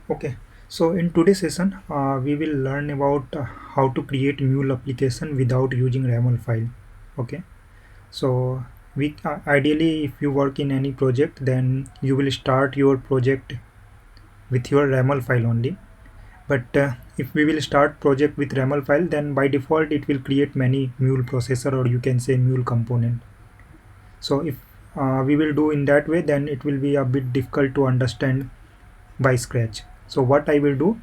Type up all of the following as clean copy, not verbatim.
Okay, so in today's session, we will learn about how to create Mule application without using YAML file. Okay, so we ideally, if you work in any project, then you will start your project with your YAML file only. But if we will start project with YAML file, then by default it will create many Mule processor, or you can say Mule component. So if we will do in that way, then it will be a bit difficult to understand by scratch. So what I will do,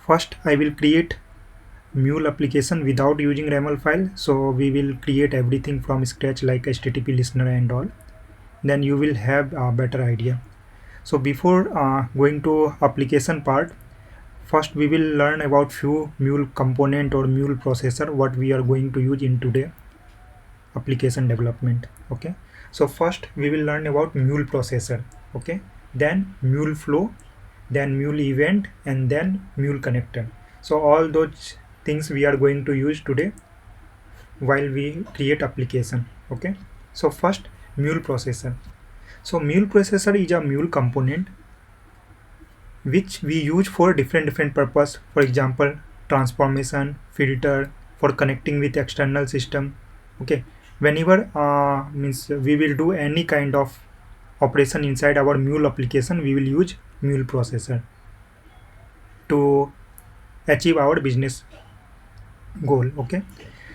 first I will create Mule application without using YAML file. So we will create everything from scratch like HTTP listener and all. Then you will have a better idea. So before going to application part, first we will learn about few Mule component or Mule processor what we are going to use in today application development. Okay. So first we will learn about Mule processor. Okay. Then Mule flow, then Mule event, and then Mule connector. So all those things we are going to use today while we create application. Okay, so first, Mule processor. So Mule processor is a Mule component which we use for different purpose. For example, transformation, filter, for connecting with external system. Okay, whenever means we will do any kind of operation inside our Mule application, we will use Mule processor to achieve our business goal. Okay,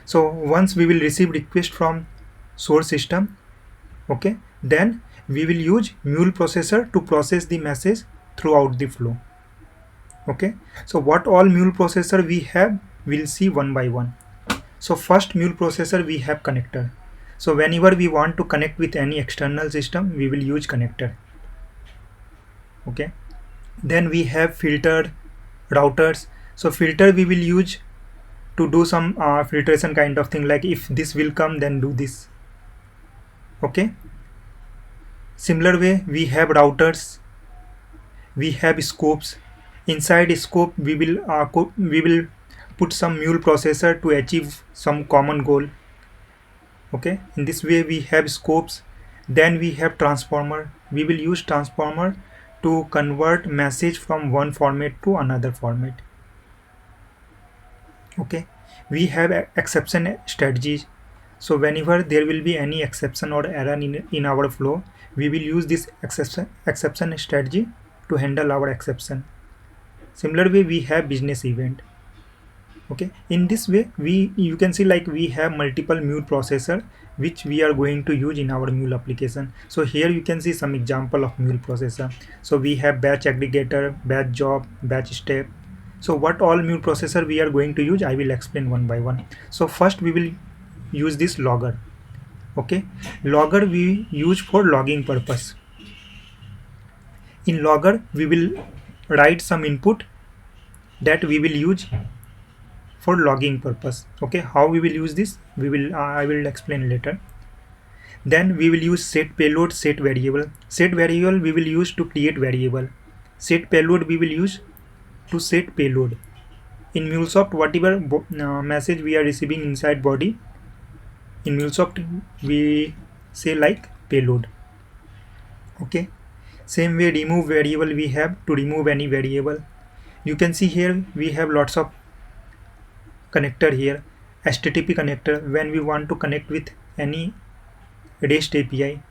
so once we will receive request from source system, okay, then we will use Mule processor to process the message throughout the flow. Okay, so what all Mule processor we have, we'll see one by one. So first Mule processor, we have connector. So whenever we want to connect with any external system, we will use connector. Okay, then we have filter, routers. So filter we will use to do some filtration kind of thing, like if this will come, then do this. Okay, similar way we have routers, we have scopes. Inside scope we will put some Mule processor to achieve some common goal. Okay, in this way we have scopes. Then we have transformer, we will use transformer to convert message from one format to another format. Okay, we have exception strategies. So whenever there will be any exception or error in our flow, we will use this exception strategy to handle our exception. Similar way we have business event. Okay, in this way you can see like we have multiple Mule processor which we are going to use in our Mule application. So here you can see some example of Mule processor. So we have batch aggregator, batch job, batch step. So what all Mule processor we are going to use, I will explain one by one. So first we will use this logger. Okay, logger we use for logging purpose. In logger we will write some input that we will use for logging purpose. Okay, how we will use this, we will I will explain later. Then we will use set payload, set variable. Set variable we will use to create variable. Set payload we will use to set payload. In MuleSoft, whatever message we are receiving inside body, in MuleSoft we say like payload. Okay, same way remove variable we have to remove any variable. You can see here we have lots of connector here. HTTP connector, when we want to connect with any REST API.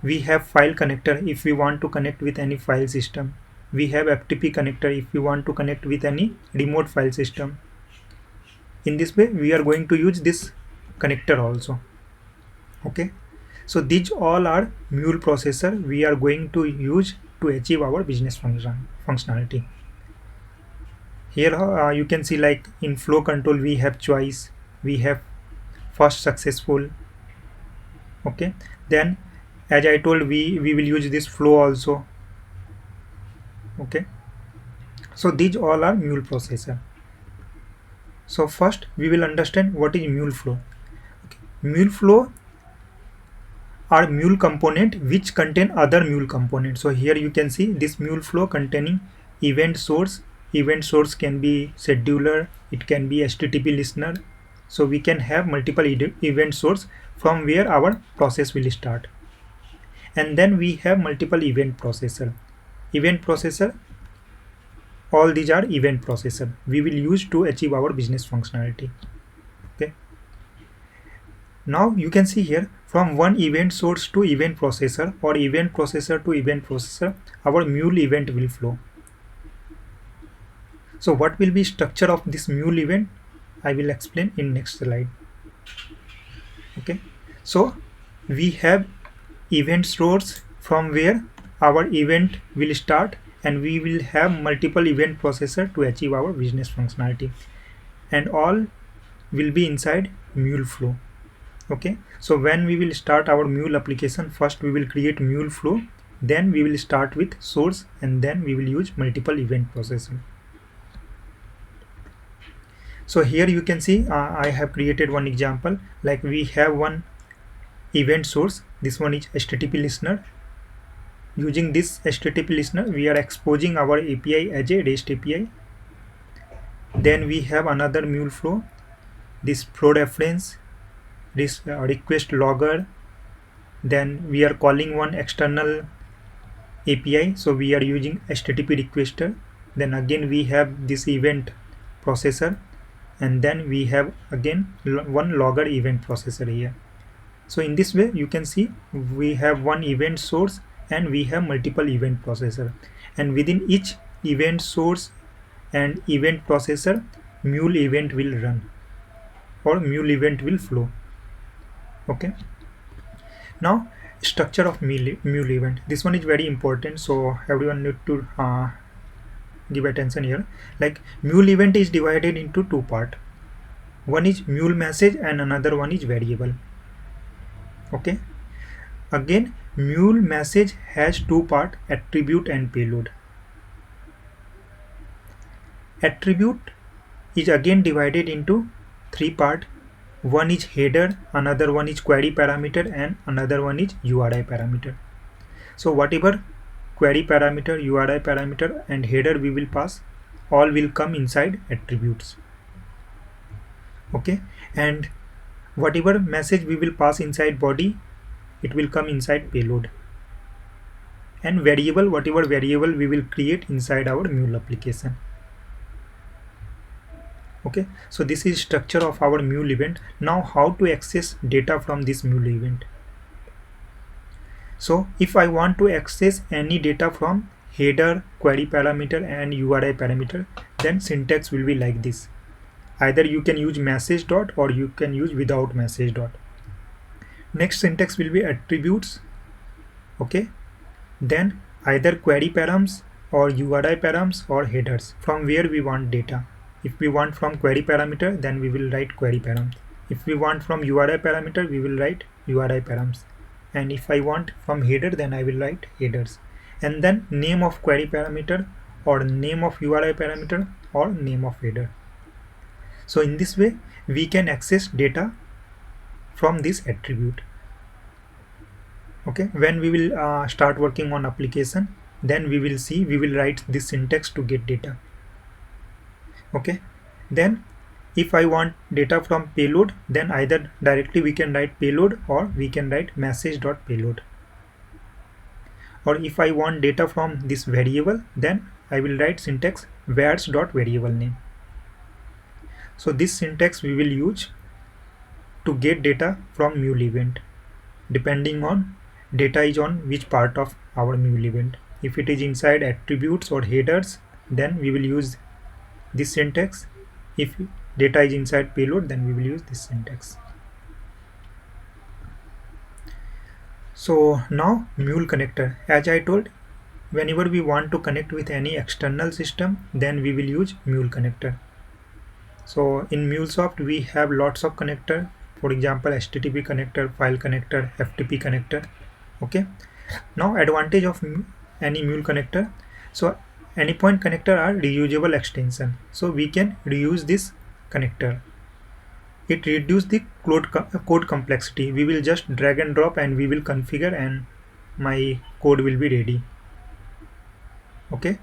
We have file connector if we want to connect with any file system. We have FTP connector if we want to connect with any remote file system. In this way we are going to use this connector also. Okay, so these all are Mule processor we are going to use to achieve our business functionality. Here you can see like in flow control we have choice, we have first successful. Okay, then as I told, we will use this flow also. Okay, so these all are Mule processor. So first we will understand what is Mule flow. Okay. Mule flow are Mule component which contain other Mule components. So here you can see this Mule flow containing event source. Event source can be scheduler, it can be HTTP listener. So we can have multiple event source from where our process will start. And then we have multiple event processor. Event processor all these are event processor we will use to achieve our business functionality. Okay, now you can see here from one event source to event processor or event processor to event processor, our mule event will flow. So what will be structure of this mule event, I will explain in next slide. Okay, so we have event source from where our event will start, and we will have multiple event processor to achieve our business functionality, and all will be inside mule flow. Okay, so when we will start our mule application, first we will create mule flow, then we will start with source, and then we will use multiple event processor. So here you can see I have created one example, like we have one event source, this one is HTTP listener. Using this HTTP listener we are exposing our API as a REST API. Then we have another mule flow, this flow reference, this request logger. Then we are calling one external API, so we are using HTTP requester. Then again we have this event processor, and then we have again one logger event processor here. So in this way you can see we have one event source and we have multiple event processor, and within each event source and event processor mule event will run or mule event will flow. Okay, now structure of mule event, this one is very important, so everyone need to give attention here. Like mule event is divided into two part, one is mule message and another one is variable. Okay, again mule message has two part, attribute and payload. Attribute is again divided into three part, one is header, another one is query parameter, and another one is URI parameter. So whatever query parameter, URI parameter and header we will pass, all will come inside attributes. Okay, and whatever message we will pass inside body, it will come inside payload. And variable, whatever variable we will create inside our mule application. Okay, so this is structure of our mule event. Now how to access data from this mule event? So if I want to access any data from header, query parameter and URI parameter, then syntax will be like this. Either you can use message dot or you can use without message dot. Next syntax will be attributes. Okay, then either query params or URI params or headers from where we want data. If we want from query parameter, then we will write query params. If we want from URI parameter, we will write URI params. And if I want from header, then I will write headers. And then name of query parameter or name of URI parameter or name of header. So in this way, we can access data from this attribute. Okay, when we will start working on application, then we will see, we will write this syntax to get data. Okay, then if I want data from payload, then either directly we can write payload or we can write message.payload. Or if I want data from this variable, then I will write syntax vars.variablename. So this syntax we will use to get data from mule event, depending on data is on which part of our mule event. If it is inside attributes or headers, then we will use this syntax. If data is inside payload, then we will use this syntax. So now mule connector, as I told, whenever we want to connect with any external system, then we will use mule connector. So in MuleSoft we have lots of connector, for example HTTP connector, file connector, FTP connector. Okay, now advantage of any mule connector, so AnyPoint connector are reusable extension, so we can reuse this connector. It reduces the code complexity. We will just drag and drop and we will configure and my code will be ready. Okay,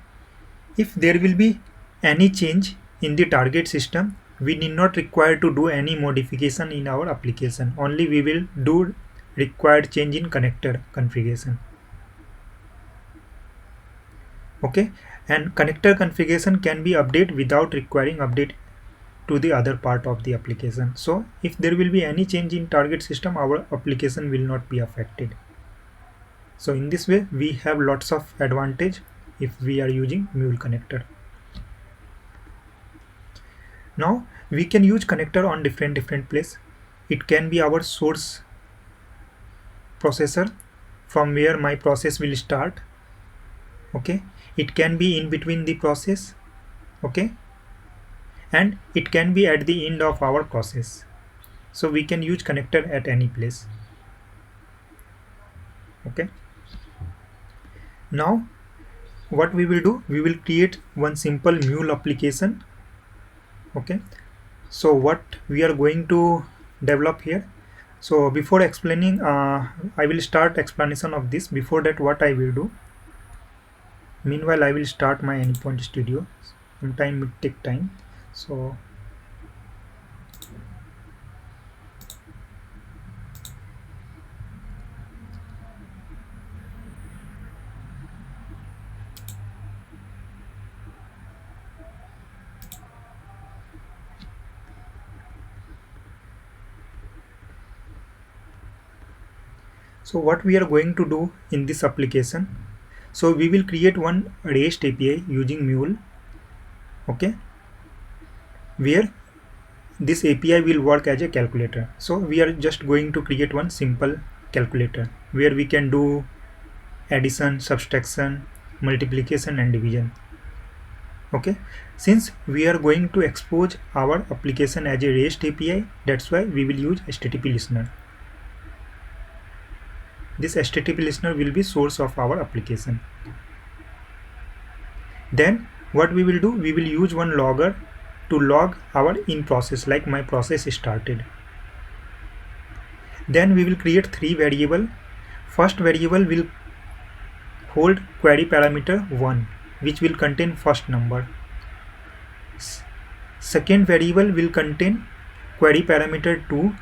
if there will be any change in the target system, we need not require to do any modification in our application, only we will do required change in connector configuration. Okay, and connector configuration can be updated without requiring update to the other part of the application. So if there will be any change in target system, our application will not be affected. So in this way we have lots of advantage if we are using Mule connector. Now we can use connector on different place. It can be our source processor from where my process will start. Okay, it can be in between the process. Okay, and it can be at the end of our process. So we can use connector at any place. Okay, now what we will do, we will create one simple Mule application. Okay, so what we are going to develop here. So before explaining, I will start explanation of this. Before that, what I will do, meanwhile I will start my Anypoint Studio. Sometime it take time. So what we are going to do in this application, so we will create one REST API using Mule. Okay, where this API will work as a calculator. So we are just going to create one simple calculator where we can do addition, subtraction, multiplication and division. Okay, since we are going to expose our application as a REST API, that's why we will use HTTP listener. This HTTP listener will be source of our application. Then what we will do, we will use one logger to log our in process, like my process started. Then we will create three variable. First variable will hold query parameter 1, which will contain first number. Second variable will contain query parameter 2,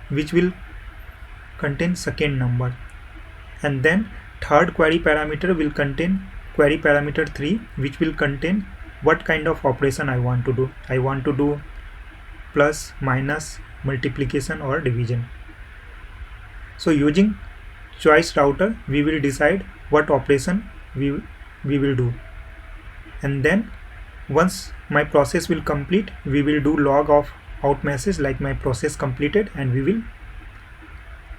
which will contain second number. And then third query parameter will contain query parameter 3, which will contain what kind of operation I want to do. I want to do plus, minus, multiplication or division. So using choice router, we will decide what operation we will do. And then once my process will complete, we will do log of out message like my process completed, and we will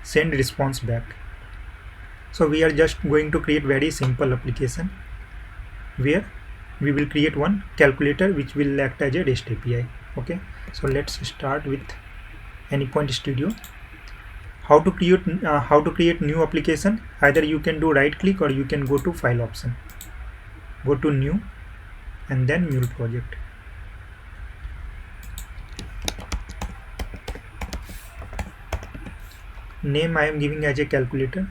send response back. So we are just going to create very simple application where we will create one calculator which will act as a REST API. Okay, so let's start with Anypoint Studio. How to create new application? Either you can do right click or you can go to file option, go to new and then Mule project. Name I am giving as a calculator,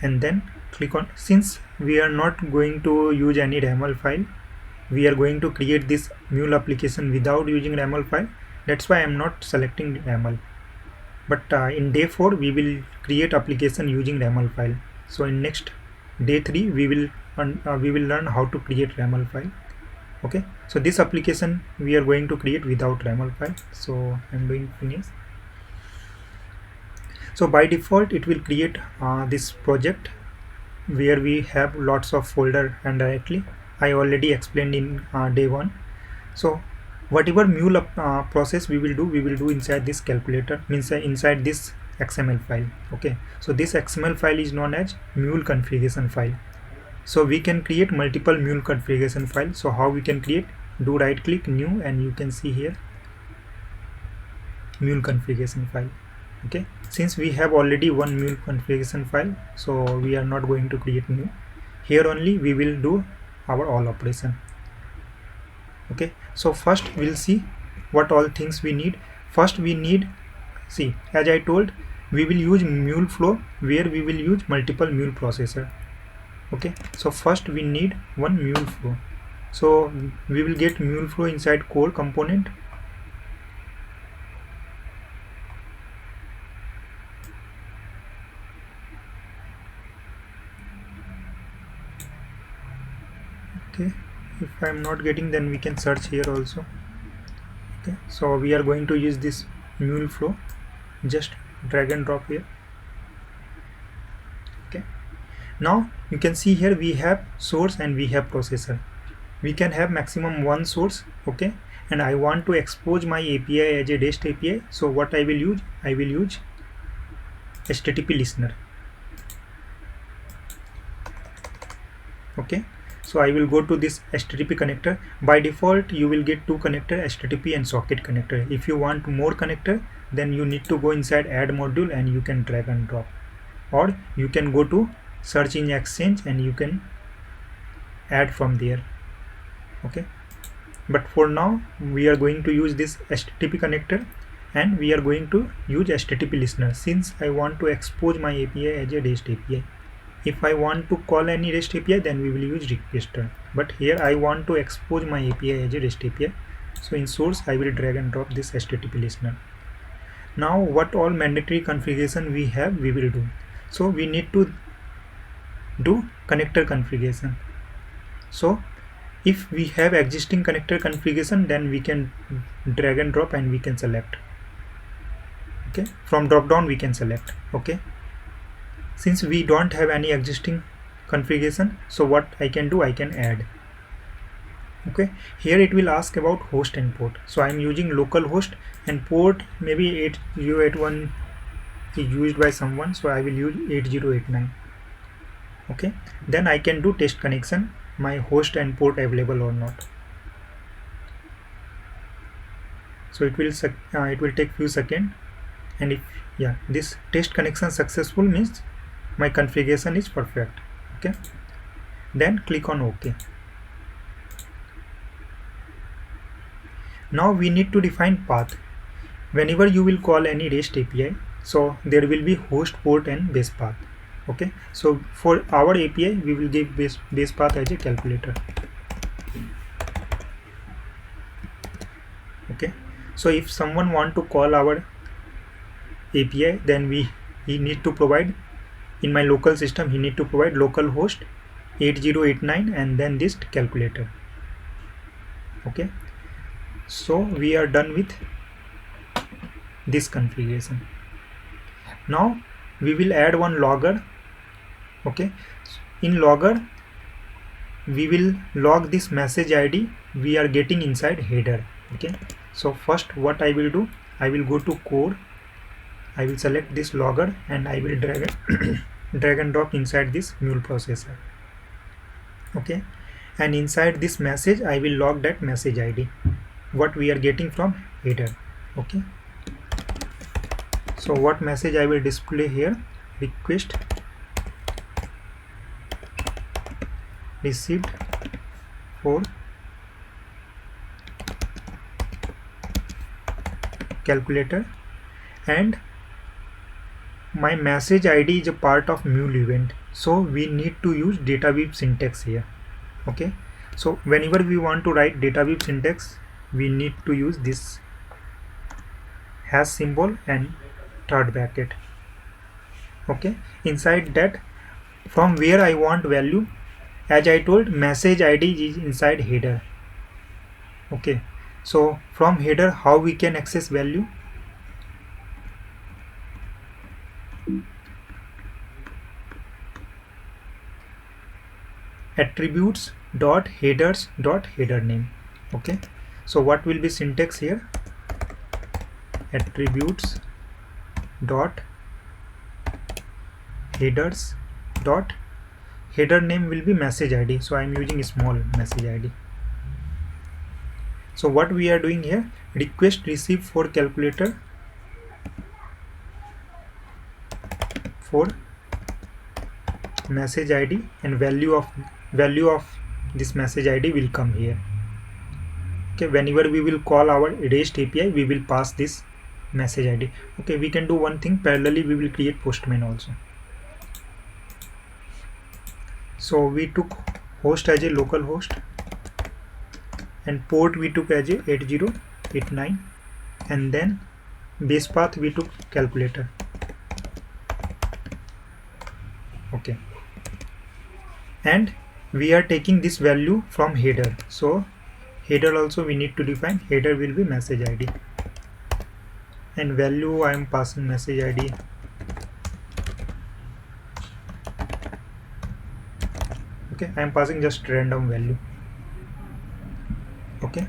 and then click on, since we are not going to use any YAML file, we are going to create this Mule application without using YAML file. That's why I am not selecting YAML. But in day 4 we will create application using YAML file. So in next day 3 we will learn how to create YAML file. Okay, so this application we are going to create without YAML file. So I'm doing finish. So by default it will create this project where we have lots of folder and directly. I already explained in day 1. So whatever Mule process we will do inside this calculator, means inside this XML file. Okay, so this XML file is known as Mule configuration file. So we can create multiple Mule configuration files. So how we can create? Do right click new, and you can see here Mule configuration file. Okay, since we have already one Mule configuration file, so we are not going to create new. Here only we will do our all operation. Okay, so first we'll see what all things we need. First we need, see, as I told, we will use MuleFlow where we will use multiple Mule processor. Okay, so first we need one MuleFlow. So we will get MuleFlow inside core component. Okay, if I'm not getting, then we can search here also. Okay, so we are going to use this mule flow. Just drag and drop here. Okay, now you can see here we have source and we have processor. We can have maximum one source. Okay, and I want to expose my API as a REST API. So what I will use? I will use HTTP listener. Okay, so I will go to this HTTP connector. By default you will get two connector, HTTP and socket connector. If you want more connector, then you need to go inside add module and you can drag and drop, or you can go to search in Exchange and you can add from there. Okay, but for now we are going to use this HTTP connector and we are going to use HTTP listener, since I want to expose my API as a REST API. If I want to call any REST API, then we will use requester, but here I want to expose my API as a REST API. So in source I will drag and drop this HTTP listener. Now what all mandatory configuration we have, we will do. So we need to do connector configuration. So if we have existing connector configuration, then we can drag and drop and we can select. Okay, from drop down we can select. Okay, since we don't have any existing configuration, so what I can do, I can add. Okay, here it will ask about host and port. So I'm using local host and port maybe 8081 is used by someone, so I will use 8089. Okay, then I can do test connection, my host and port available or not. So it will take few seconds, and if this test connection successful, means my configuration is perfect. Okay, then click on OK. Now we need to define path. Whenever you will call any REST API, so there will be host, port and base path. Okay, so for our API we will give base path as a calculator. Okay, so if someone want to call our API, then he need to provide, in my local system he need to provide localhost 8089 and then this calculator. Okay, so we are done with this configuration. Now we will add one logger. Okay, in logger we will log this message ID we are getting inside header. Okay, so first what I will do, I will go to core, I will select this logger and I will drag and drop inside this mule processor. Okay, and inside this message I will log that message ID what we are getting from header. Okay, so what message I will display here, request received for calculator, and my message ID is a part of mule event, so we need to use DataWeave syntax here. Okay, so whenever we want to write DataWeave syntax, we need to use this hash symbol and third bracket. Okay, inside that, from where I want value, as I told, message ID is inside header. Okay, so from header how we can access value? Attributes dot headers dot header name. Okay, so what will be syntax here? Attributes dot headers dot header name will be message ID, so I am using a small message ID. So what we are doing here, request receive for calculator for message ID, and value of this message ID will come here. Okay, whenever we will call our REST API, we will pass this message ID. Okay, we can do one thing, parallelly we will create Postman also. So we took host as a local host and port we took as a 8089, and then base path we took calculator. Okay, and we are taking this value from header, so header also we need to define. Header will be message id, and value I am passing message id. Okay, I am passing just random value. Okay,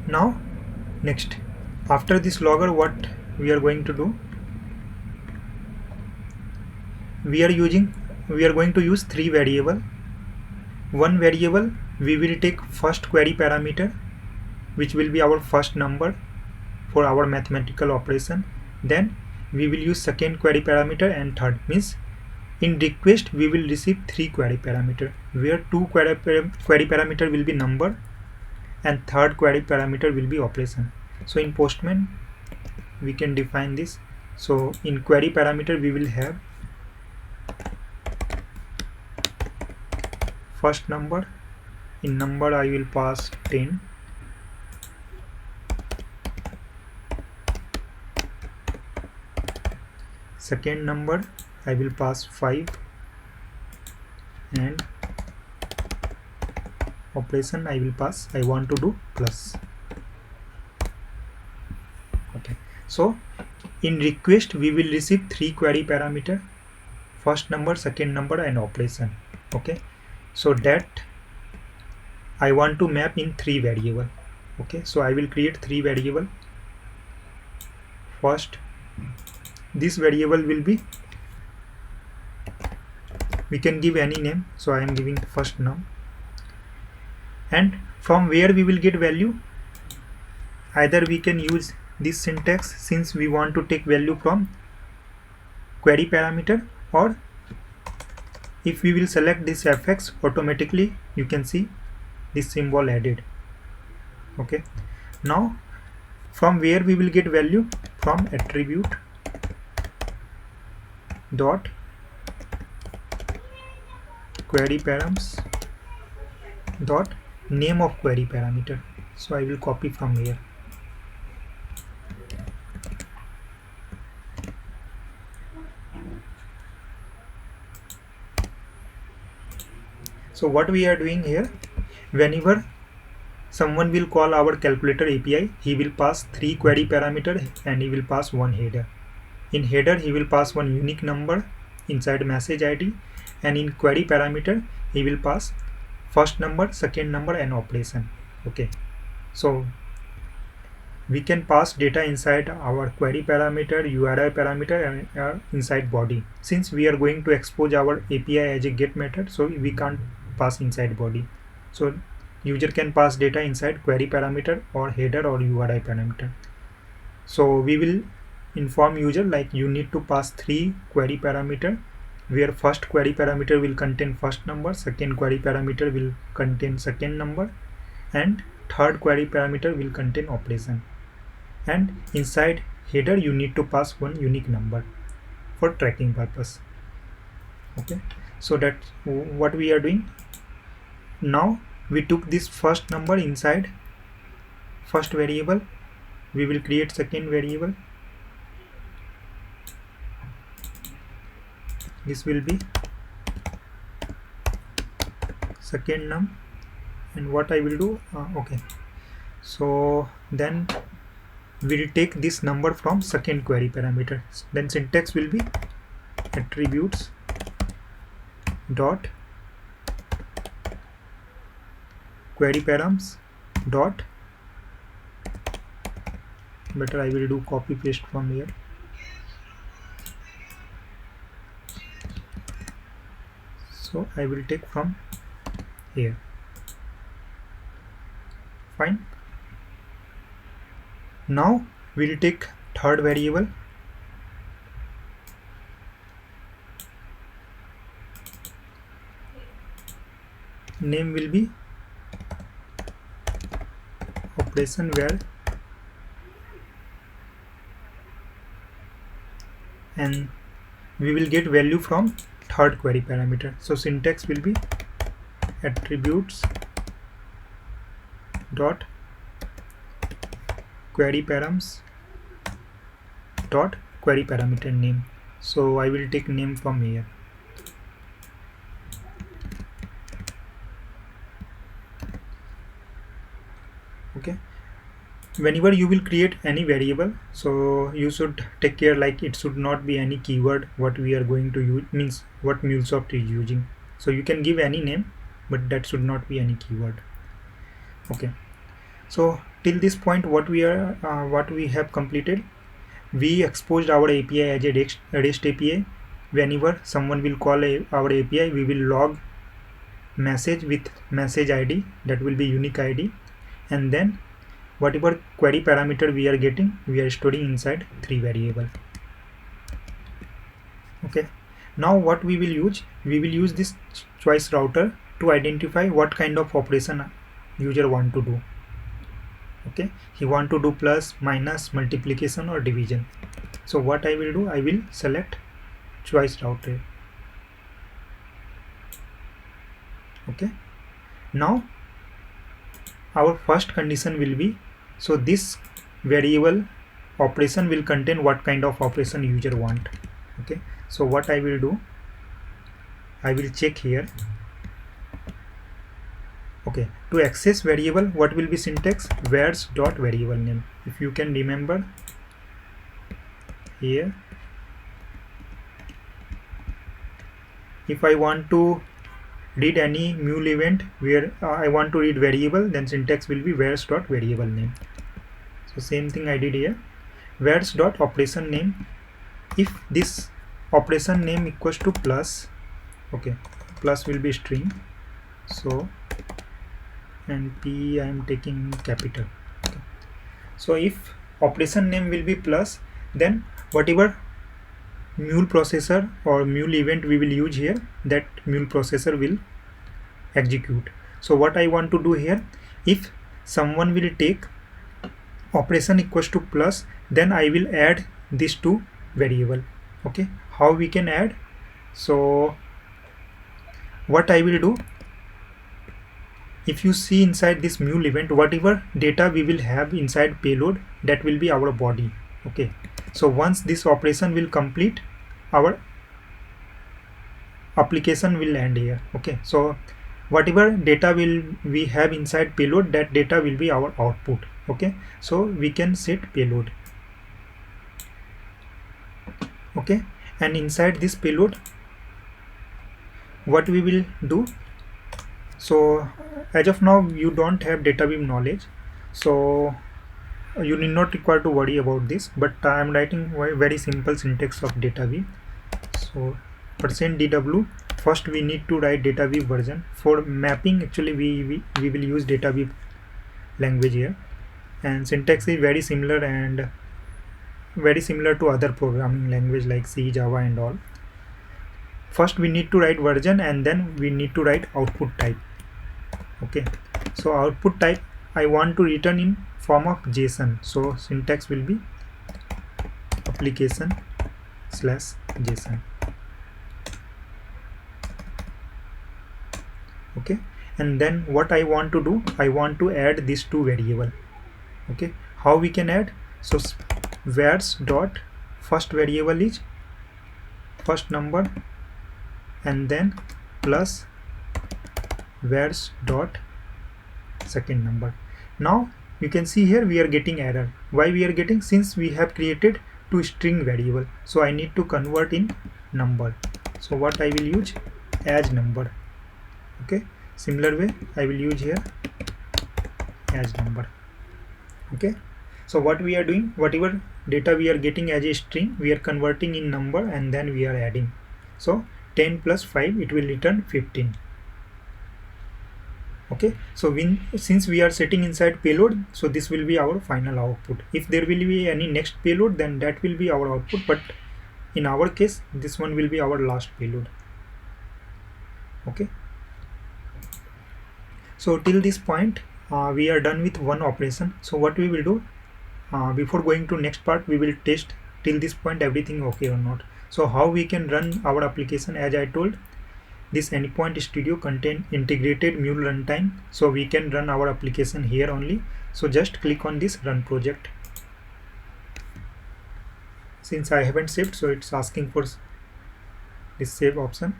now next, after this logger, what we are going to do, we are going to use three variable. One variable we will take first query parameter, which will be our first number for our mathematical operation. Then we will use second query parameter, and third, means in request we will receive three query parameter, where two query parameter will be number and third query parameter will be operation. So in Postman we can define this. So in query parameter we will have first number. In number I will pass 10. Second number I will pass 5, and operation I will pass, I want to do plus. Okay, so in request we will receive three query parameter, first number, second number, and operation. Okay, so that I want to map in three variable. Okay, so I will create three variable. First, this variable will be, we can give any name, so I am giving first num. And from where we will get value, either we can use this syntax, since we want to take value from query parameter, or if we will select this fx, automatically you can see this symbol added. Okay, now from where we will get value, from attribute dot query params dot name of query parameter. So I will copy from here. So what we are doing here, whenever someone will call our calculator API, he will pass three query parameter and he will pass one header. In header he will pass one unique number inside message ID, and in query parameter he will pass first number, second number, and operation. Okay, so we can pass data inside our query parameter, URI parameter, and inside body. Since we are going to expose our API as a get method, so we can't pass inside body. So user can pass data inside query parameter or header or URI parameter. So we will inform user like you need to pass three query parameter, where first query parameter will contain first number, second query parameter will contain second number, and third query parameter will contain operation. And inside header you need to pass one unique number for tracking purpose. Okay, so that's what we are doing. Now we took this first number inside first variable, we will create second variable. This will be second num, and what I will do, okay, so then we will take this number from second query parameter. Then syntax will be attributes dot query params dot, better I will do copy paste from here. So I will take from here. Fine. Now we will take third variable. Name will be operation where, and we will get value from third query parameter. So syntax will be attributes dot query params dot query parameter name. So I will take name from here. Okay, whenever you will create any variable, so you should take care like it should not be any keyword what we are going to use, means what MuleSoft is using. So you can give any name, but that should not be any keyword. Okay, so till this point what we have completed, we exposed our API as a REST API. Whenever someone will call our API, we will log message with message ID, that will be unique ID, and then whatever query parameter we are getting, we are storing inside 3 variable. Okay, now what we will use this choice router to identify what kind of operation user want to do. Okay, he want to do plus, minus, multiplication or division. So what I will do, I will select choice router. Okay, now our first condition will be, so this variable operation will contain what kind of operation user want. Okay, so what I will do, I will check here. Okay, to access variable, what will be syntax? Vars dot variable name. If you can remember here, if I want to read any mule event where I want to read variable, then syntax will be vars dot variable name. So same thing I did here, vars dot operation name. If this operation name equals to plus, okay, plus will be string, so and P I am taking capital. Okay. So if operation name will be plus, then whatever mule processor or mule event we will use here, that mule processor will execute. So what I want to do here, if someone will take operation equals to plus, then I will add these two variable. Okay, how we can add? So what I will do, if you see inside this mule event, whatever data we will have inside payload, that will be our body. Okay, so once this operation will complete, our application will end here. Okay, so whatever data will we have inside payload, that data will be our output. Okay, so we can set payload. Okay, and inside this payload, what we will do, so as of now you don't have DataVim knowledge, so you need not require to worry about this, but I am writing very simple syntax of DataVim. So %dw, first we need to write DataVim version. For mapping, actually we will use DataVim language here, and syntax is very similar and very similar to other programming language like C, Java and all. First we need to write version, and then we need to write output type. Okay, so output type I want to return in form of JSON, so syntax will be application slash JSON. Okay, and then what I want to do, I want to add these two variable. Okay, how we can add? So vars dot first variable is first number, and then plus vars dot second number. Now you can see here we are getting error. Why we are getting? Since we have created two string variable, so I need to convert in number. So what I will use? As number. Okay, similar way I will use here as number. Okay, so what we are doing, whatever data we are getting as a string, we are converting in number, and then we are adding. So 10 plus 5, it will return 15. Okay, so since we are setting inside payload, so this will be our final output. If there will be any next payload, then that will be our output, but in our case this one will be our last payload. Okay, so till this point we are done with one operation. So what we will do, before going to next part, we will test till this point everything okay or not. So how we can run our application? As I told, this Anypoint Studio contain integrated mule runtime, so we can run our application here only. So just click on this run project. Since I haven't saved, so it's asking for this save option.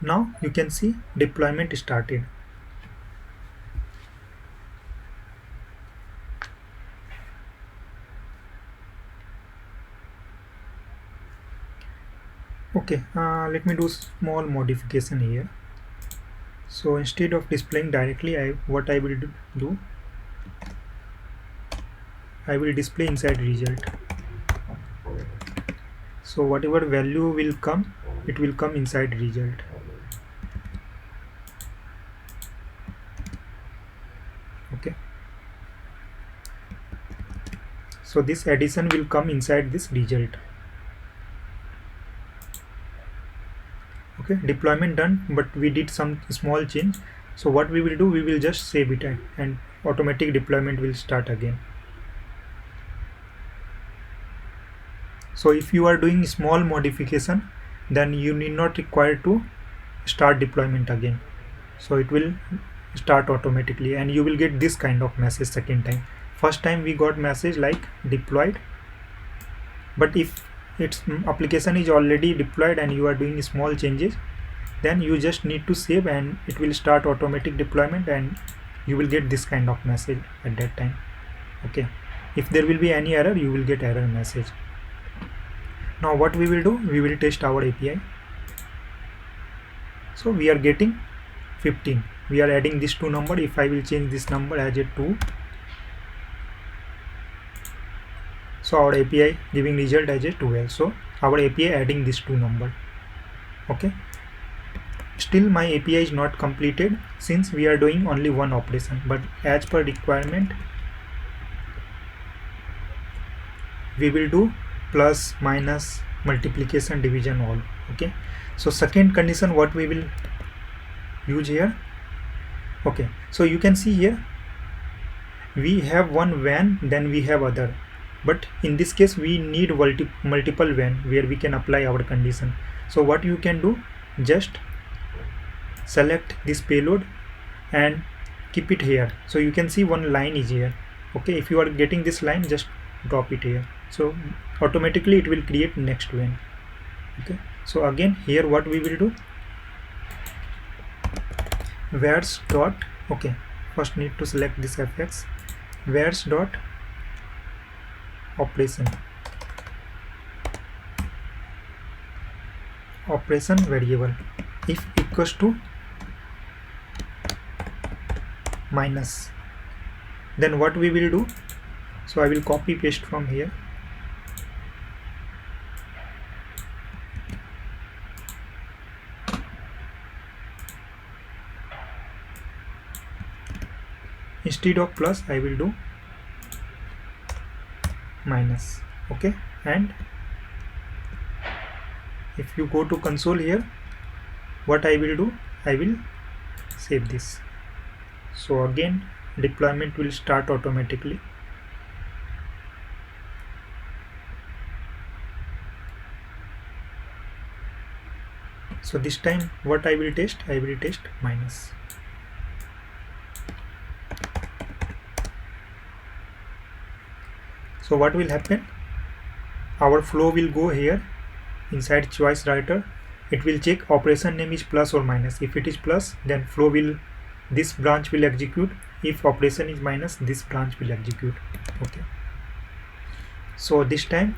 Now you can see deployment started. Okay, let me do small modification here. So instead of displaying directly, what I will do, I will display inside result. So whatever value will come, it will come inside result. Okay, so this addition will come inside this result. Okay, deployment done, but we did some small change. So what we will do, we will just save it and automatic deployment will start again. So if you are doing small modification, then you need not require to start deployment again. So it will start automatically and you will get this kind of message second time. First time we got message like deployed, but if its application is already deployed and you are doing small changes, then you just need to save and it will start automatic deployment and you will get this kind of message at that time. Okay, if there will be any error, you will get error message. Now what we will do, we will test our API. So we are getting 15. We are adding this 2 number. If I will change this number as a 2, so our API giving result as a 12. So our API adding this 2 number. Okay, still my API is not completed since we are doing only one operation, but as per requirement we will do plus, minus, multiplication, division, all. Okay, so second condition what we will use here. Okay, so you can see here we have one when, then we have other, but in this case we need multiple when where we can apply our condition. So what you can do, just select this payload and keep it here. So you can see one line is here. Okay, if you are getting this line, just drop it here, so automatically it will create next when. Okay, so again here what we will do, where's dot, okay, first need to select this fx, where's dot operation variable if equals to minus, then what we will do, so I will copy paste from here. Instead of plus I will do minus. Okay, and if you go to console here, what I will do, I will save this. So again deployment will start automatically. So this time what I will test, I will test minus. So what will happen, our flow will go here inside choice writer. It will check operation name is plus or minus. If it is plus, then flow will, this branch will execute. If operation is minus, this branch will execute. Okay, so this time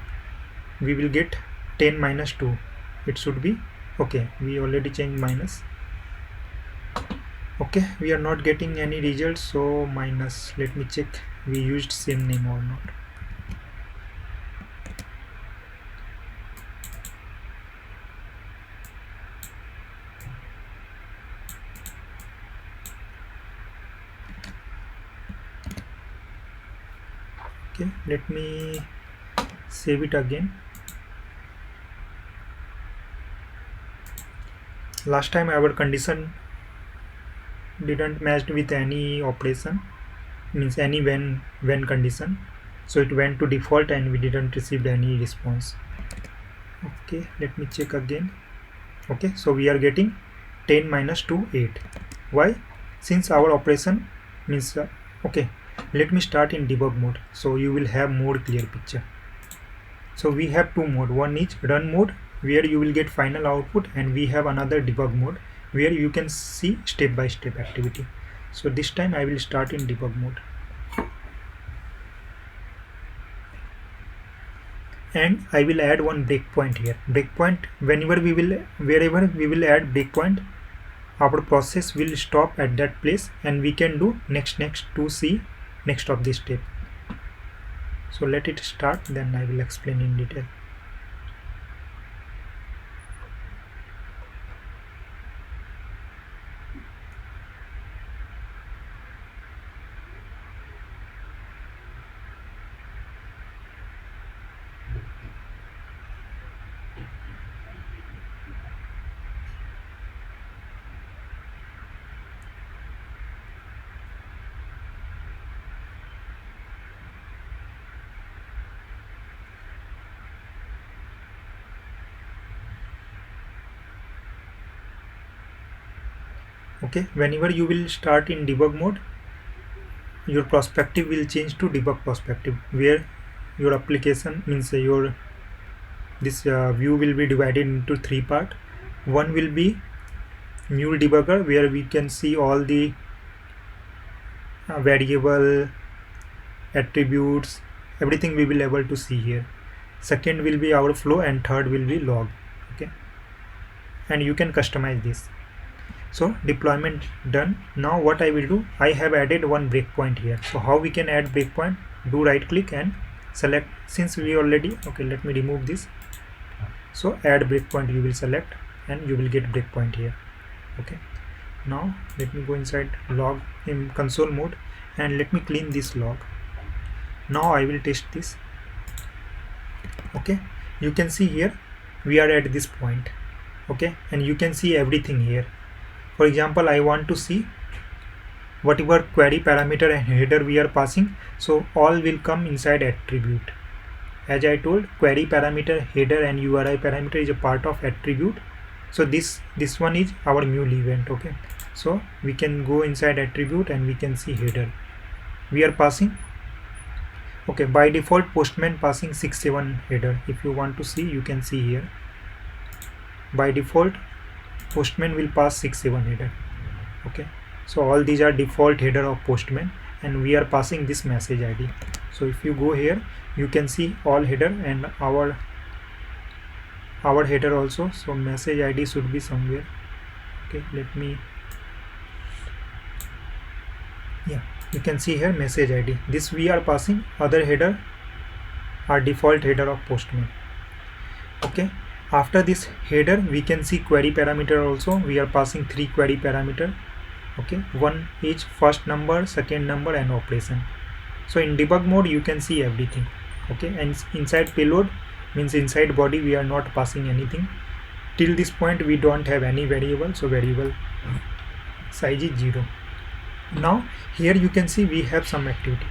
we will get 10 minus 2, it should be okay. We already changed minus. Okay, we are not getting any results, so minus. Let me check we used same name or not. Okay, let me save it again. Last time our condition didn't match with any operation, means any when condition, so it went to default and we didn't receive any response. Okay, let me check again. Okay, so we are getting 10 minus 2 8. Why? Since our operation means okay, let me start in debug mode, so you will have more clear picture. So we have two mode, one is run mode where you will get final output, and we have another debug mode where you can see step by step activity. So this time I will start in debug mode, and I will add one breakpoint here. Breakpoint, wherever we will add breakpoint, our process will stop at that place and we can do next to see next of this step. So let it start, then I will explain in detail. Okay, whenever you will start in debug mode, your perspective will change to debug perspective, where your application means your this view will be divided into three part. One will be mule debugger, where we can see all the variable, attributes, everything we will able to see here. Second will be our flow, and third will be log. Okay, and you can customize this. So deployment done. Now what I will do, I have added one breakpoint here. So how we can add breakpoint? Do right click and select, since we already, okay, let me remove this. So add breakpoint, you will select and you will get breakpoint here. Okay, now let me go inside log in console mode and let me clean this log. Now I will test this. Okay, you can see here we are at this point. Okay, and you can see everything here. For example, I want to see whatever query parameter and header we are passing, so all will come inside attribute. As I told, query parameter, header and URI parameter is a part of attribute. So this one is our mule event. Okay, so we can go inside attribute and we can see header. We are passing, okay, by default Postman passing 6.7 header. If you want to see, you can see here. By default Postman will pass 6.7 header. Okay, so all these are default header of Postman and we are passing this message ID. So if you go here, you can see all header and our header also. So message ID should be somewhere. Okay, let me, yeah, you can see here message ID. This we are passing, other header are default header of Postman. Okay, after this header we can see query parameter also. We are passing 3 query parameter. Okay, one each, first number, second number and operation. So in debug mode you can see everything. Okay, and inside payload means inside body we are not passing anything. Till this point we don't have any variable, so variable size is 0. Now here you can see we have some activity.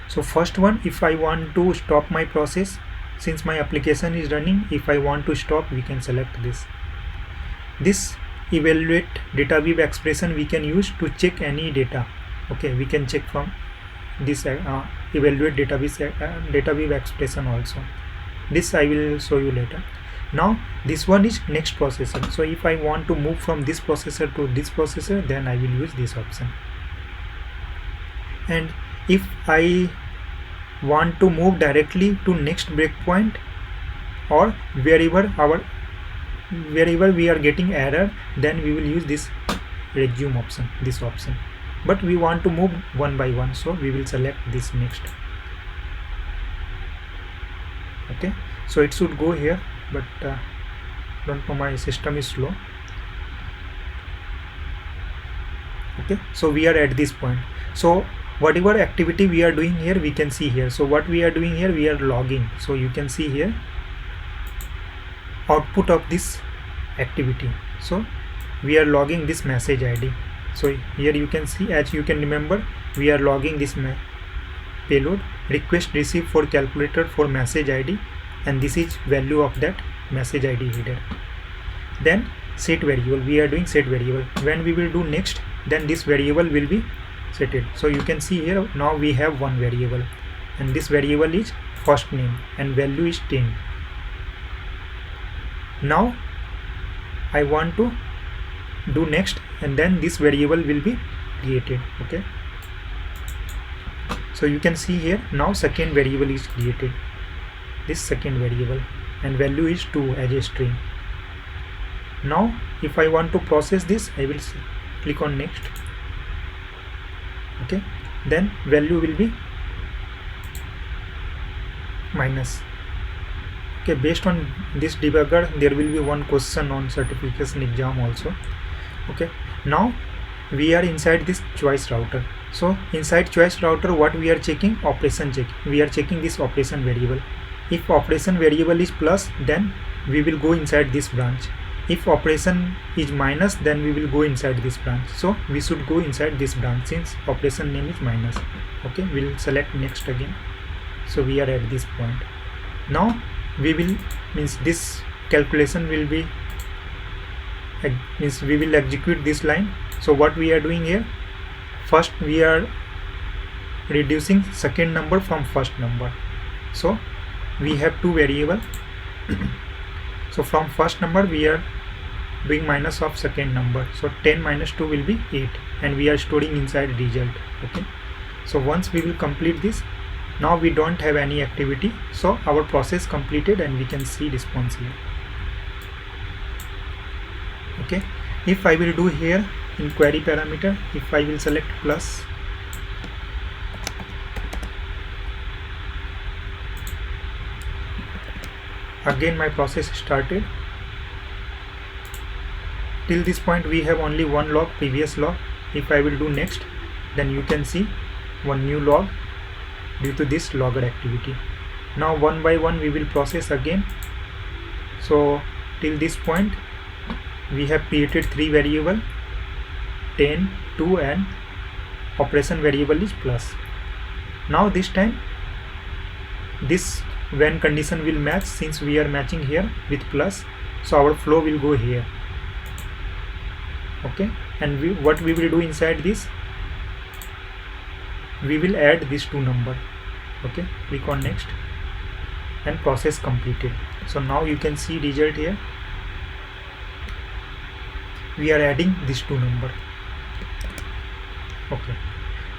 So first one, if I want to stop my process, since my application is running, if I want to stop, we can select this. This evaluate data-weave expression we can use to check any data. Okay, we can check from this evaluate data-weave expression also. This I will show you later. Now this one is next processor. So if I want to move from this processor to this processor, then I will use this option. And if I want to move directly to next breakpoint or wherever we are getting error, then we will use this resume option, this option. But we want to move one by one, so we will select this next. Okay, so it should go here, but don't know, my system is slow. Okay, so we are at this point. So whatever activity we are doing here, we can see here. So what we are doing here, we are logging. So you can see here output of this activity. So we are logging this message ID. So here you can see, as you can remember, we are logging this payload request received for calculator for message ID, and this is value of that message ID header. Then set variable, we are doing set variable. When we will do next, then this variable will be setted. So you can see here now we have one variable, and this variable is first name and value is 10. Now I want to do next, and then this variable will be created. Okay, so you can see here now second variable is created. this second variable, and value is 2 as a string. Now if I want to process this, I will click on next. Okay, then value will be minus. Okay, based on this debugger there will be one question on certification exam also. Okay, now we are inside this choice router. So inside choice router, what we are checking? Operation check. We are checking this operation variable. If operation variable is plus, then we will go inside this branch. If operation is minus, then we will go inside this branch. So we should go inside this branch since operation name is minus. Okay, we'll select next again. So we are at this point. Now we will, means this calculation will be, means we will execute this line. So what we are doing here, first we are reducing second number from first number. So we have two variable. So from first number we are doing minus of second number. So 10 minus 2 will be 8, and we are storing inside result. Okay, so once we will complete this, now we don't have any activity, so our process completed and we can see response here. Okay, if I will do here in query parameter, if I will select plus, again my process started. Till this point we have only one log, previous log. If I will do next, then you can see one new log due to this logger activity. Now one by one we will process again. So till this point we have created three variable, 10, 2 and operation variable is plus. Now this time this when condition will match, since we are matching here with plus, so our flow will go here. Okay, and what we will do inside this, we will add these two number. Okay, click on next and process completed. So now you can see result here. We are adding these two number. Okay,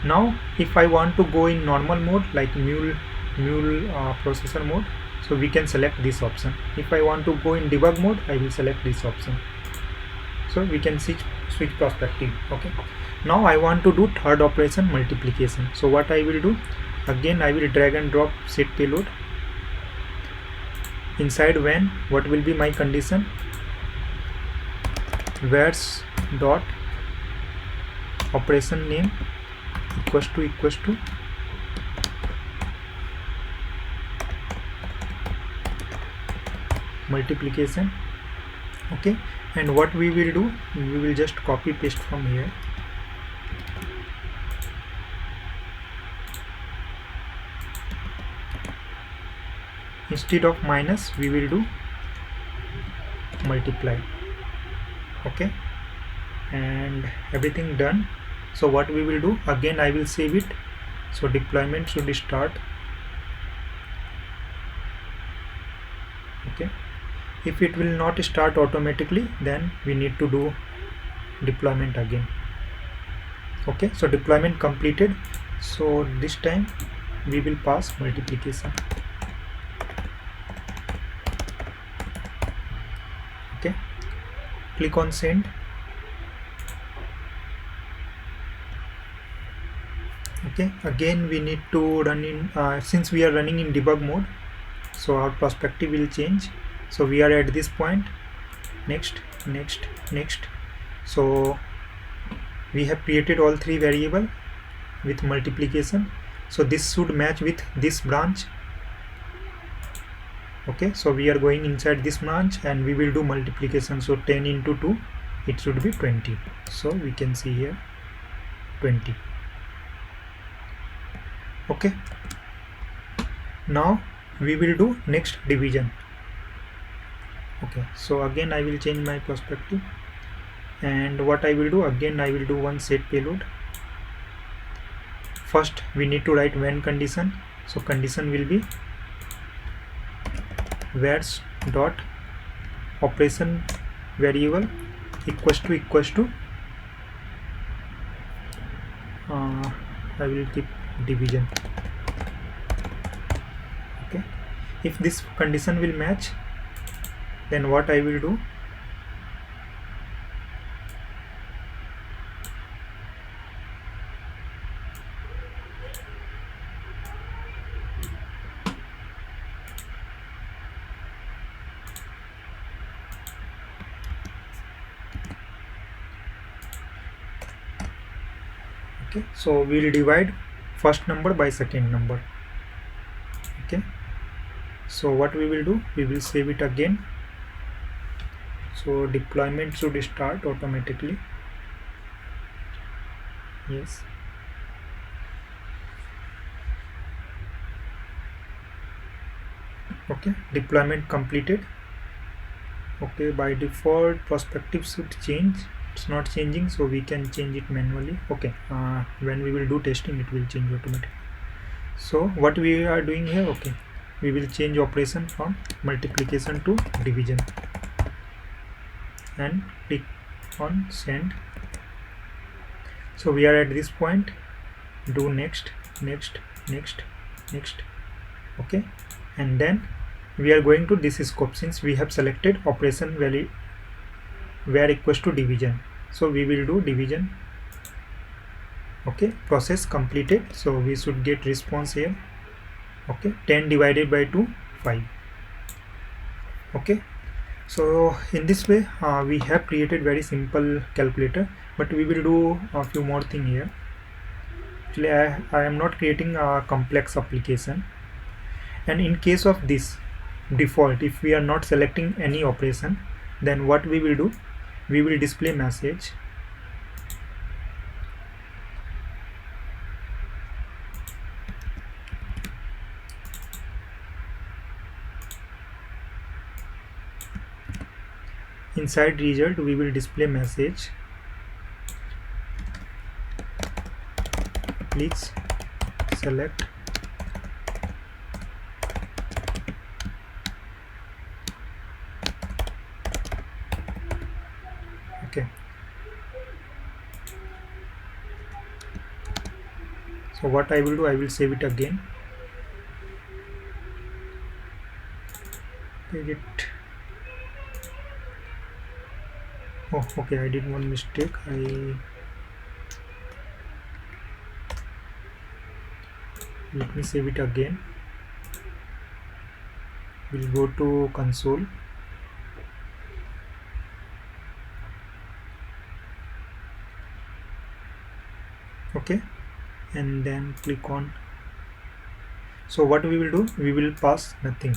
now if I want to go in normal mode like mule processor mode, so we can select this option. If I want to go in debug mode, I will select this option. So we can switch perspective. Okay, now I want to do third operation, multiplication. So what I will do, again I will drag and drop set payload. Inside when, what will be my condition? Where's dot operation name equals to multiplication. Okay, and what we will do, we will just copy paste from here. Instead of minus we will do multiply. Okay, and everything done. So what we will do, again I will save it. So deployment should start. Okay, if it will not start automatically, then we need to do deployment again. Okay, so deployment completed. So this time we will pass multiplication. Okay, click on send. Okay, again we need to run in, since we are running in debug mode, so our perspective will change. So we are at this point, next. So we have created all three variable with multiplication, so this should match with this branch. Okay, so we are going inside this branch and we will do multiplication. So 10 into 2, it should be 20. So we can see here 20. Okay, now we will do next division. Okay, so again I will change my perspective, and what I will do, again I will do one set payload. First we need to write when condition. So condition will be where's dot operation variable equals to I will keep division. Okay, If this condition will match, then what I will do, okay, so we will divide first number by second number. Okay, so what we will do, we will save it again. So deployment should start automatically. Yes, okay, deployment completed. Okay, by default perspective should change, it's not changing, so we can change it manually. Okay, when we will do testing it will change automatically. So what we are doing here, okay, we will change operation from multiplication to division and click on send. So we are at this point, do next, next, next, next. Okay, and then we are going to this scope. Since we have selected operation value where equals to division, so we will do division. Okay, process completed, so we should get response here. Okay, 10 divided by 2, 5. Okay, so in this way we have created very simple calculator, but we will do a few more things here. Actually I am not creating a complex application, and in case of this default, if we are not selecting any operation, then what we will do, we will display message inside result. We will display message, please select okay. So what I will do, I will save it again. It. Oh, okay, I did one mistake. Let me save it again. We'll go to console. Okay, and then click on. So what we will do, we will pass nothing.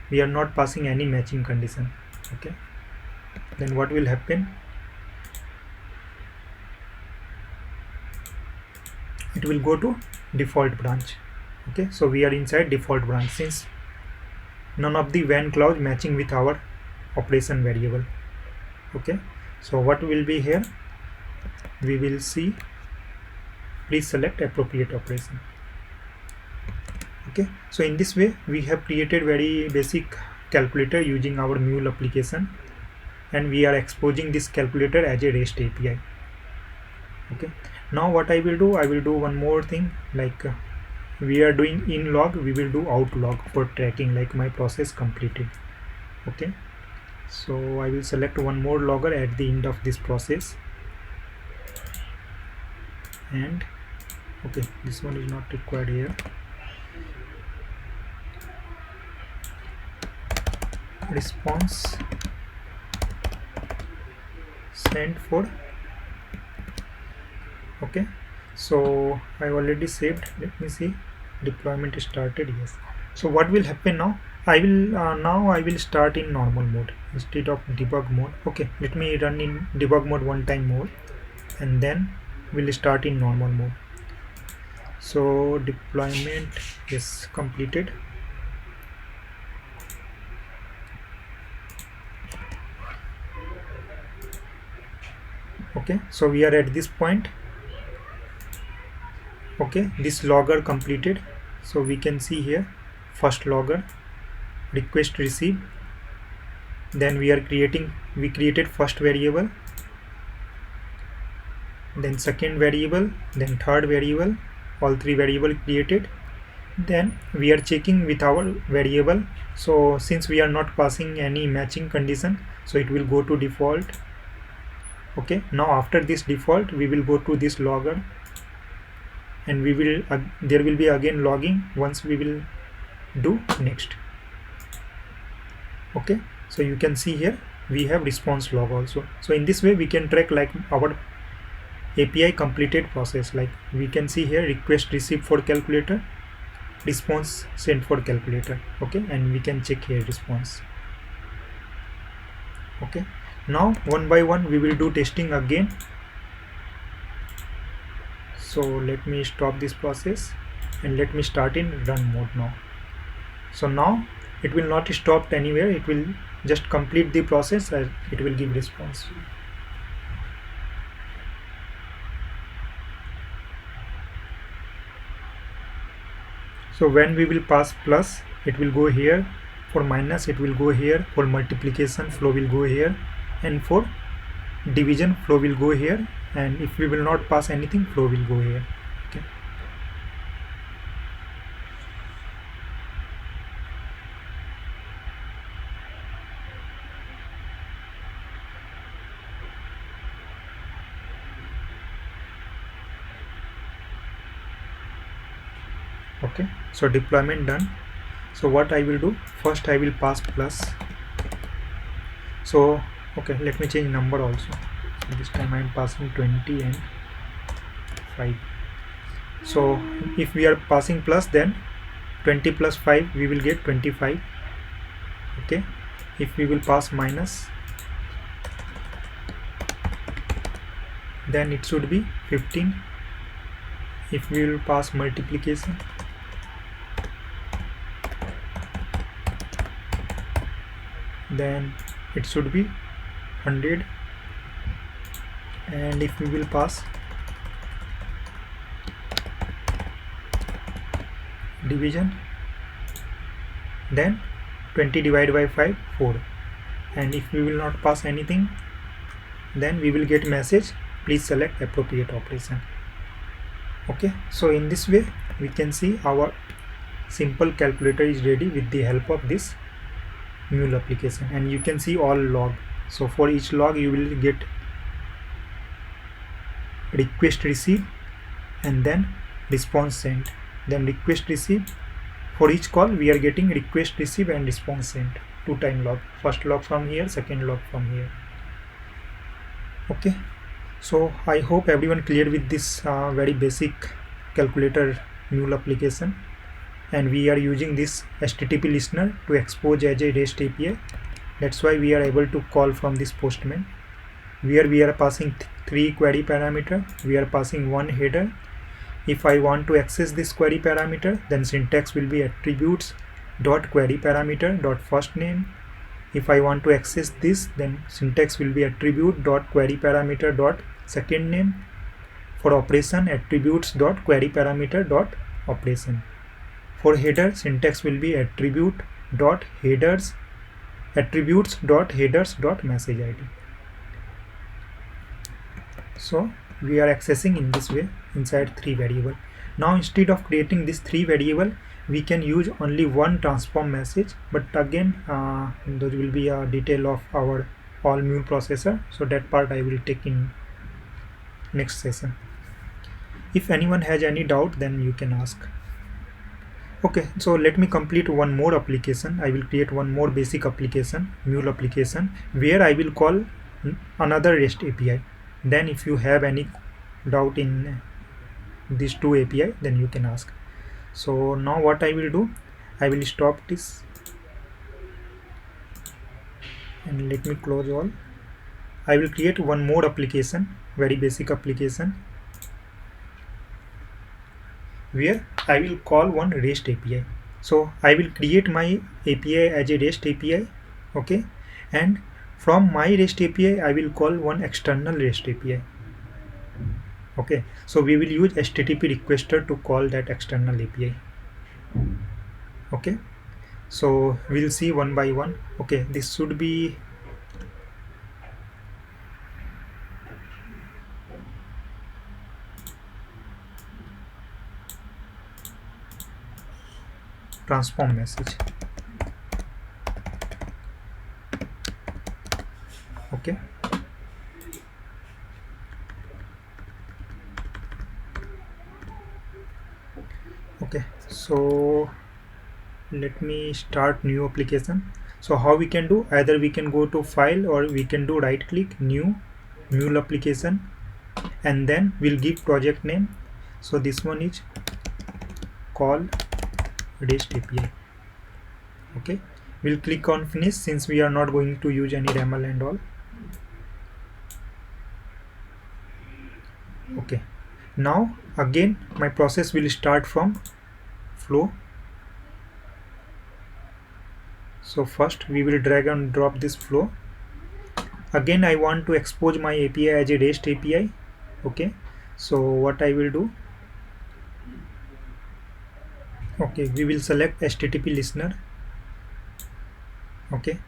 We are not passing any matching condition. Okay, then what will happen, it will go to default branch. Okay, so we are inside default branch since none of the when clause matching with our operation variable. Okay, so what will be here, we will see, please select appropriate operation. Okay, so in this way we have created very basic calculator using our Mule application, and we are exposing this calculator as a REST API. Okay, now what I will do, I will do one more thing, like we are doing in log, we will do out log for tracking, like my process completed. Okay, so I will select one more logger at the end of this process, and okay, this one is not required here. Response send for. Okay, so I already saved. Let me see, deployment started. Yes, so what will happen now, I will start in normal mode instead of debug mode. Okay, let me run in debug mode one time more, and then we'll start in normal mode. So deployment is completed. Okay, so we are at this point. Okay, this logger completed, so we can see here first logger request receive, then we created first variable, then second variable, then third variable, all three variable created, Then we are checking with our variable. So since we are not passing any matching condition, so it will go to default. Okay, now after this default we will go to this logger, and we will there will be again logging once we will do next. Okay, so you can see here we have response log also. So in this way we can track like our API completed process. Like we can see here request received for calculator, response sent for calculator. Okay, and we can check here response. Okay, now one by one we will do testing again. So let me stop this process and let me start in run mode now. So now it will not stop anywhere, it will just complete the process and it will give response. So when we will pass plus, it will go here. For minus, it will go here. For multiplication, flow will go here. And for division, flow will go here. And if we will not pass anything, flow will go here. Okay. Okay, so deployment done. So what I will do, first I will pass plus. So okay, let me change number also. So this time I am passing 20 and 5. So if we are passing plus, then 20 plus 5 we will get 25. Okay, if we will pass minus, then it should be 15. If we will pass multiplication, then it should be 100. And if we will pass division, then 20 divided by 5, 4. And if we will not pass anything, then we will get message, please select appropriate operation. Okay, so in this way we can see our simple calculator is ready with the help of this Mule application. And you can see all log. So for each log you will get request received and then response sent, then request received. For each call we are getting request received and response sent, 2-time log, first log from here, second log from here. Okay, so I hope everyone clear with this very basic calculator Mule application. And we are using this HTTP listener to expose as a REST API. That's why we are able to call from this Postman, where we are passing 3 query parameter. We are passing one header. If I want to access this query parameter, then syntax will be attributes dot query parameter dot first name. If I want to access this, then syntax will be attribute dot query parameter dot second name. For operation, attributes dot query parameter dot operation. For header, syntax will be attribute dot headers attributes dot headers dot message ID. So we are accessing in this way inside 3 variable. Now instead of creating this 3 variable, we can use only one transform message. But again, there will be a detail of our all Mule processor. So that part I will take in next session. If anyone has any doubt, then you can ask. Okay, so let me complete one more application. I will create one more basic application, Mule application, where I will call another REST API. Then if you have any doubt in these two API, then you can ask. So now what I will do, I will stop this and let me close all. I will create one more application, very basic application, where I will call one REST API. So I will create my API as a REST API. Okay, and from my REST API I will call one external REST API. Okay, so we will use HTTP requester to call that external API. Okay, so we'll see one by one. Okay, this should be transform message. Okay, okay, so let me start new application. So how we can do, either we can go to file or we can do right click new mule application, and then we'll give project name. So this one is call REST API. Okay, we'll click on finish since we are not going to use any RAML and all. Okay, now again my process will start from flow. So first we will drag and drop this flow. Again I want to expose my API as a REST API. Okay, so what I will do, okay, we will select HTTP listener. Okay,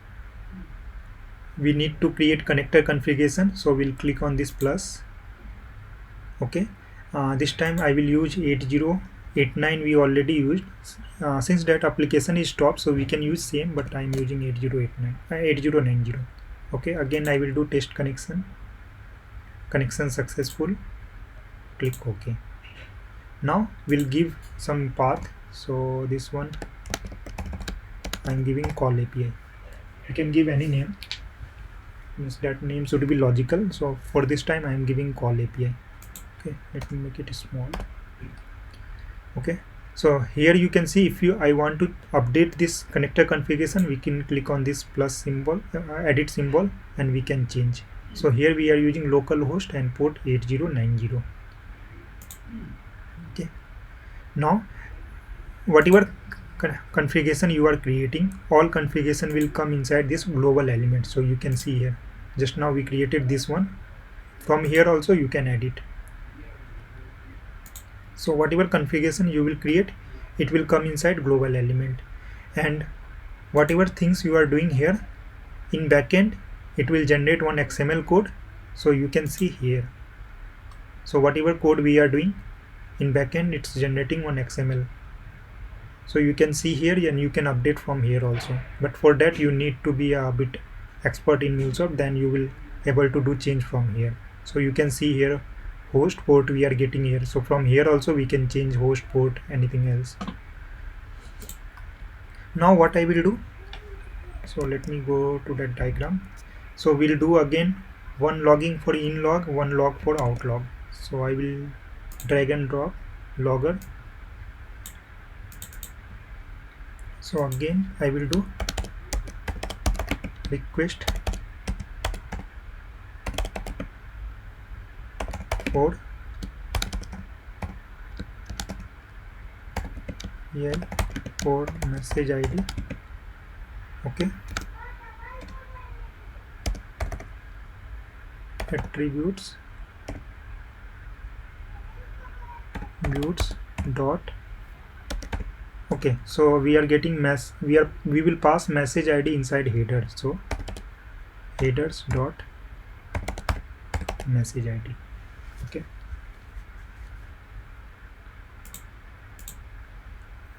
we need to create connector configuration, so we'll click on this plus. Okay, this time I will use 8089 we already used. Since that application is stopped, so we can use same, but I'm using 8089 8090. Okay, again I will do test connection successful, click OK. Now we'll give some path. So this one I'm giving call API. You can give any name, means that name should be logical. So for this time I'm giving call API. Okay, let me make it small. Okay, so here you can see, if I want to update this connector configuration, we can click on this plus symbol, edit symbol, and we can change. So here we are using localhost and port 8090. Okay, now whatever configuration you are creating, all configuration will come inside this global element. So you can see here, just now we created this one. From here also you can edit. So whatever configuration you will create, it will come inside global element, and whatever things you are doing here in backend, it will generate one XML code. So you can see here, so whatever code we are doing in backend, it's generating one XML. So you can see here, and you can update from here also, but for that you need to be a bit expert in MuleSoft, then you will able to do change from here. So you can see here host port we are getting here, so from here also we can change host port, anything else. Now what I will do, so let me go to that diagram. So we'll do again one logging for in log, one log for out log. So I will drag and drop logger. So again I will do request for for message ID. Okay, attributes dot. Okay, so we are getting we will pass message ID inside header. So headers dot message ID. Okay,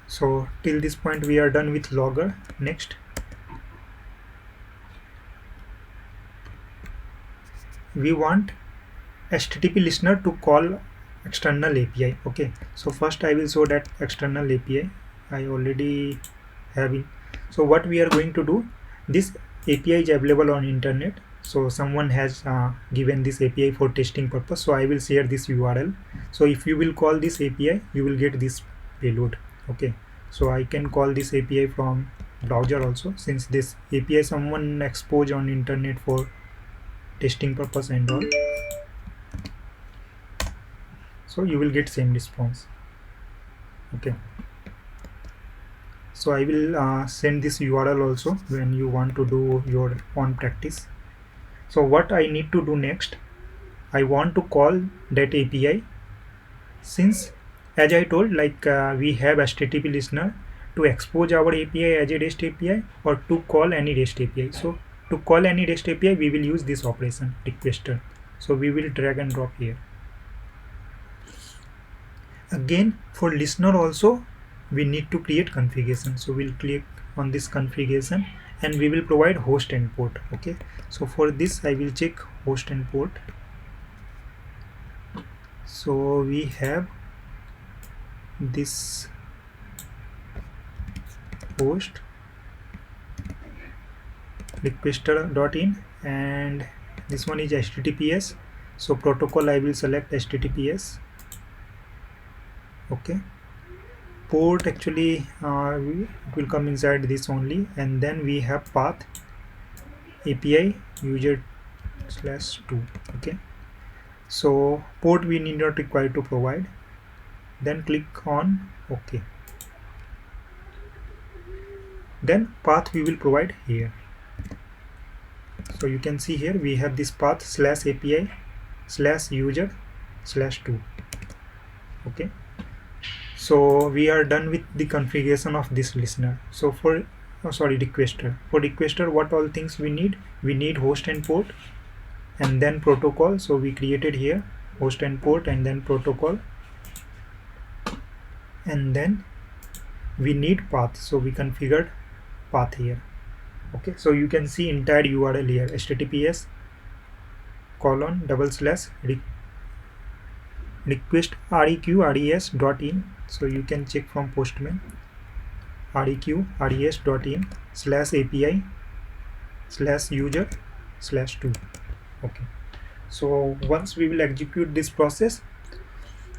so till this point we are done with logger. Next we want HTTP listener to call external API. Okay, so first I will show that external API I already having. So what we are going to do, this API is available on internet, so someone has given this API for testing purpose. So I will share this URL. So if you will call this API, you will get this payload. Okay, so I can call this API from browser also, since this API someone exposed on internet for testing purpose and all. So you will get same response. Okay, so I will send this URL also when you want to do your own practice. So what I need to do next, I want to call that API, since as I told, like we have HTTP listener to expose our API as a REST API or to call any REST API. So to call any REST API, we will use this operation requester. So we will drag and drop here. Again for listener also, we need to create configuration. So we'll click on this configuration and we will provide host and port. Okay, so for this I will check host and port. So we have this host requester.in and this one is HTTPS. So protocol I will select HTTPS. Okay, port actually it will come inside this only, and then we have path API user /2. Okay, so port we need not require to provide. Then click on OK. Then path we will provide here. So you can see here we have this path /API /user/2. Okay, so we are done with the configuration of this listener. So for requester, what all things we need? We need host and port and then protocol. So we created here host and port and then protocol, and then we need path. So we configured path here. Okay, so you can see entire URL here, https://request reqres.in. so you can check from Postman reqres.in/API/user/2. Okay, so once we will execute this process,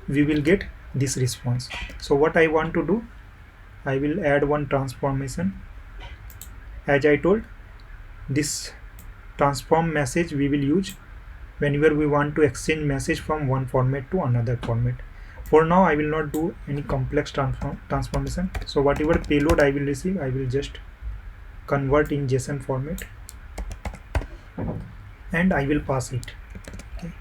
we will get this response. So what I want to do, I will add one transformation. As I told, this transform message we will use whenever we want to exchange message from one format to another format. For now I will not do any complex transformation. So whatever payload I will receive, I will just convert in JSON format and I will pass it. Okay,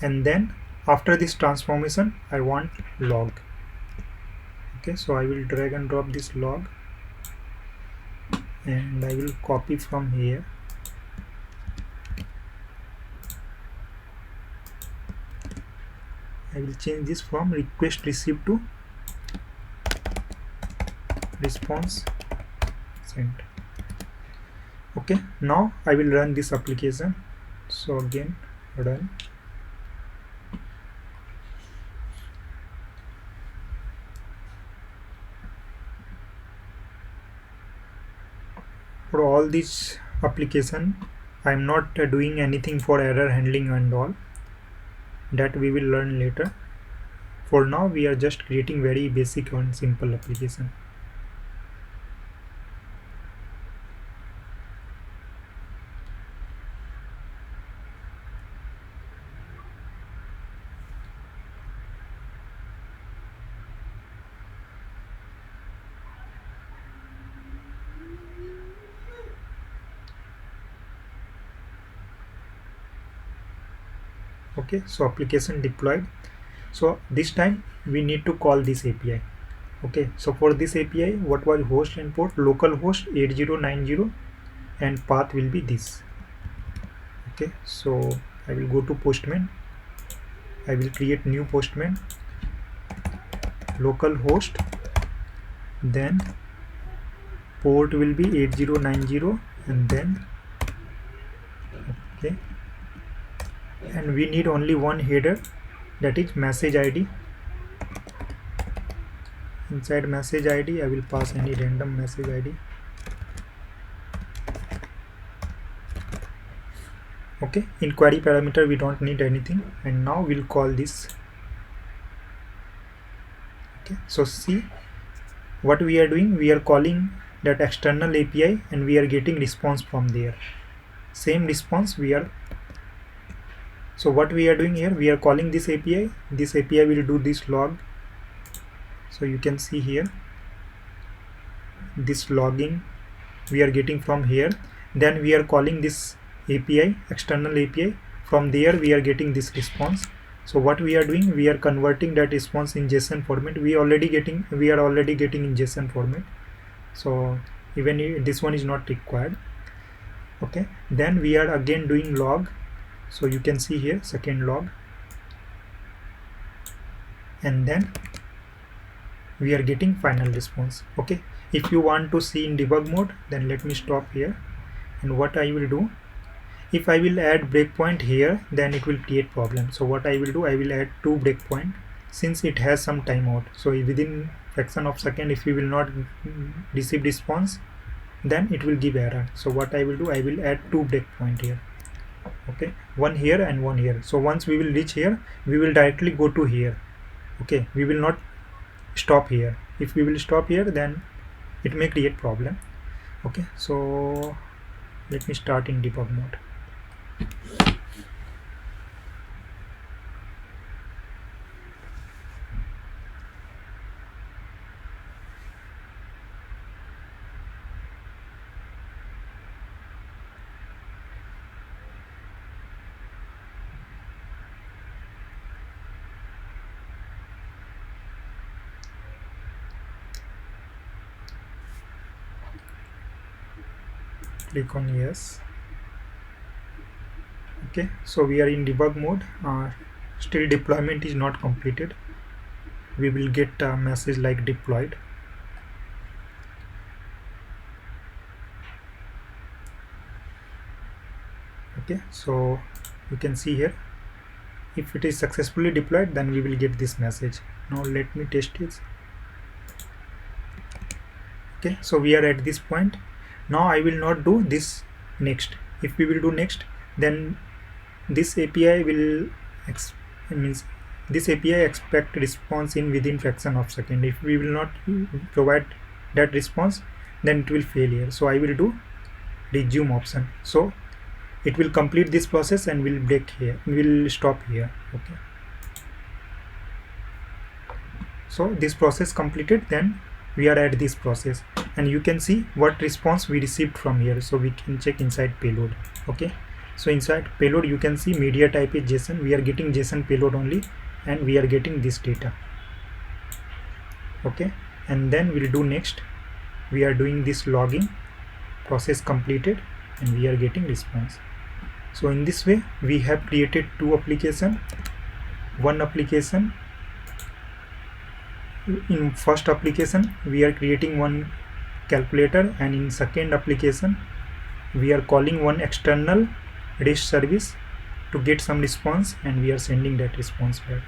and then after this transformation I want log. Okay, so I will drag and drop this log and I will copy from here. I will change this from request received to response sent. Okay, now I will run this application. So again run. For all this application I am not doing anything for error handling and all, that we will learn later. For now we are just creating very basic and simple application. Okay, so application deployed. So this time we need to call this API. Okay, so for this API, what was host and port? Localhost 8090 and path will be this. Okay, so I will go to Postman. I will create new Postman, localhost, then port will be 8090 and then okay, and we need only one header, that is message ID. Inside message ID I will pass any random message ID. Okay, in query parameter we don't need anything, and now we'll call this. Okay, so see what we are doing, we are calling that external API and we are getting response from there, same response we are. So what we are doing here, we are calling this API will do this log. So you can see here this logging we are getting from here, then we are calling this API, external API, from there we are getting this response. So what we are doing, we are converting that response in JSON format. We are already getting in JSON format, so even this one is not required. Okay, then we are again doing log. So you can see here second log. and then we are getting final response. Okay, if you want to see in debug mode, then let me stop here. And what I will do, if I will add breakpoint here, then it will create problem. So what I will do, I will add 2 breakpoint since it has some timeout. So within fraction of second, if you will not receive response, then it will give error. So what I will do, I will add 2 breakpoint here. Okay, one here and one here. So once we will reach here, we will directly go to here. Okay, we will not stop here. If we will stop here, then it may create problem. Okay, so let me start in debug mode. Click on yes. Okay, so we are in debug mode. Still deployment is not completed. We will get a message like deployed. Okay, so you can see here, if it is successfully deployed, then we will get this message. Now let me test it. Okay, so we are at this point. Now I will not do this next. If we will do next, then this API will this API expect response in within fraction of second. If we will not provide that response, then it will fail here. So I will do resume option. So it will complete this process and will break here. Will stop here. Okay. So this process completed, then we are at this process, and you can see what response we received from here. So we can check inside payload. Okay, so inside payload you can see media type is JSON. We are getting JSON payload only, and we are getting this data. Okay, and then we'll do next. We are doing this logging, process completed, and we are getting response. So in this way we have created 2 applications. One application, in first application we are creating one calculator, and in second application we are calling one external REST service to get some response, and we are sending that response back.